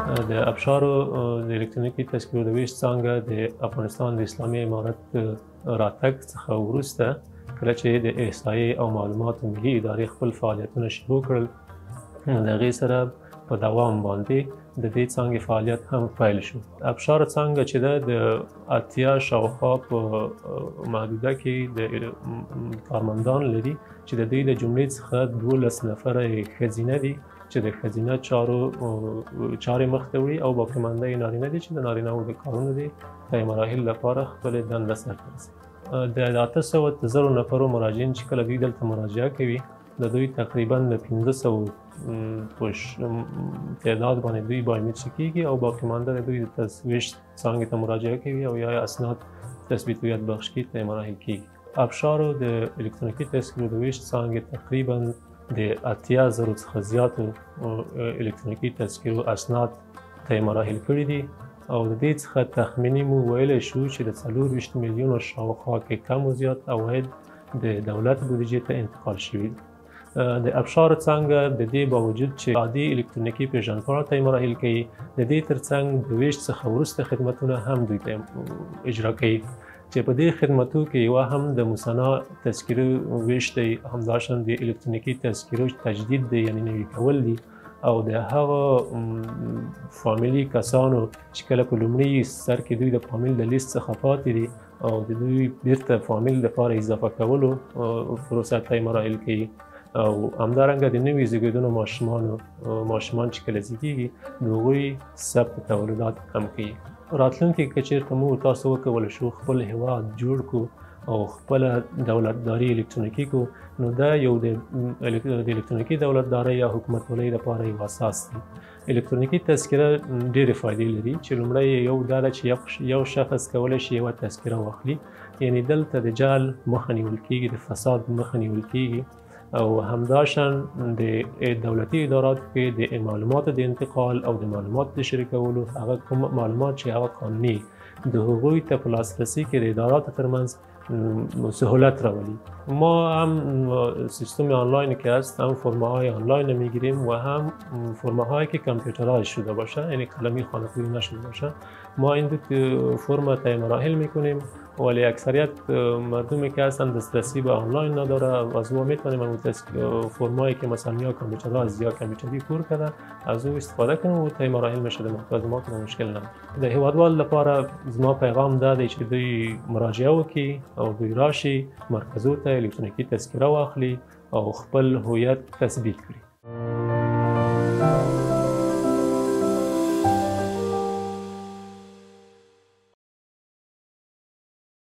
د ابشارو د الکترونیکي تذکرو د ویش څانګه د افغانستان د اسلامي امارت راتګ څخه وروسته کله چې د احصایې او معلوماتو ملي ادارې خپل فعالیتونه شروع کړل، د هغې سره په دوام باندې د دې څانګې فعالیت هم پیل شو. ابشار څانګه چې ده د 80 شاوخوا په محدوده کې د کارمندان لري چې د دوی د جملې څخه 12 نفره ښځینه دي چې د ښځینه چارې مخته وړي او باقي مانده یې نارینه دي چې د نارینه‌وو د کارونو د طی مراحل لپاره خپلې دنده سرته رسوي. د 800 نفرو مراجعین چې کله دوی دلته مراجعه کوي، د دوی تقریبا د 500 تعداد باندې دوی بایومتریک کیږي او باقي مانده د دوی د ویش څانګې ته مراجعه کوي او یا اسناد تثبیت هویت بخش کی طی مراحل کیږي. ابشارو د الکترونیکي تذکرو د ویش څانګې تقریبا د 80,000 څخه زیاتو الکترونیکي تذکرو اسناد طی مراحل کړي دي او د دې څخه تخمیني مو ویلی شو چې د 24 میلیونو شاوخوا کې کم و زیات عواید د دولت بودجې ته انتقال شوي دي. د ابشار څانګه د دې باوجود چې عادي الکترونیکي پیژندپاڼه طی مراحل کوي، د دې ترڅنګ د ویش څخه وروسته خدمتونه هم دوی ته اجرا کوي چې په دې خدمتو کې یوه هم د مصنع تذکرو ویش دی، همداشان د الکترونیکي تذکرو تجدید دی، یعنې نوي کول دي او د هغه فامیلي کسانو چې کله په لومړي سر کې دوی د فامیل د لیست څخه پاتې دي او د دوی بیرته فامیل لپاره اضافه کولو پروسه طی مراحل کوي او همدارنګه د نوي زیږېدلو ماشومان چې کله زیږېږي د هغوی ثبت تولدات هم کوي. راتلونکي کې که چېرته موږ تاسو وکولی شو خپل هیواد جوړ کړو او خپله دولتداري الکترونیکي کړو، نو دا یو د الکترونیکي دولتدارۍ یا حکومتولۍ لپاره یو اساس دی. الکترونیکي تذکره ډېرې فایدې لري چې لومړی یو دا ده چې یو شخص کولی شي یوه تذکره واخلي، یعنې دلته د جعل مخه نیول کېږي، د فساد مخه نیول کېږي او همداشان د دولتي اداراتو کې د معلوماتو د انتقال او د معلوماتو د شریکولو هغه کوم معلومات چې هغه قانوني د هغوی ته په لاسرسي کې د اداراتو ترمنځ سهولت راولي. ما هم سیستم آنلاین که هست هم فرم‌های آنلاین میگیریم و هم فرم‌هایی که کامپیوترایز شده باشه، یعنی قلمی خانه‌پویی نشده باشه. ما این دو فرم طی مراحل میکنیم ولی اکثریت مردمی که هستن دسترسی به آنلاین نداره و از او میتونیم اون فرمایی که مثلا یا کامپیوترایز یا کامپیوتری کور کرده از او استفاده کنیم و طی مراحل میشه از ما که مشکل نداره. د هیوادوال لپاره زما پیغام دا دی چې دوی مراجعه وکړي او دوی راشي مرکزو ته الکترونیکي تذکره واخلي او خپل هویت تثبیت کړي.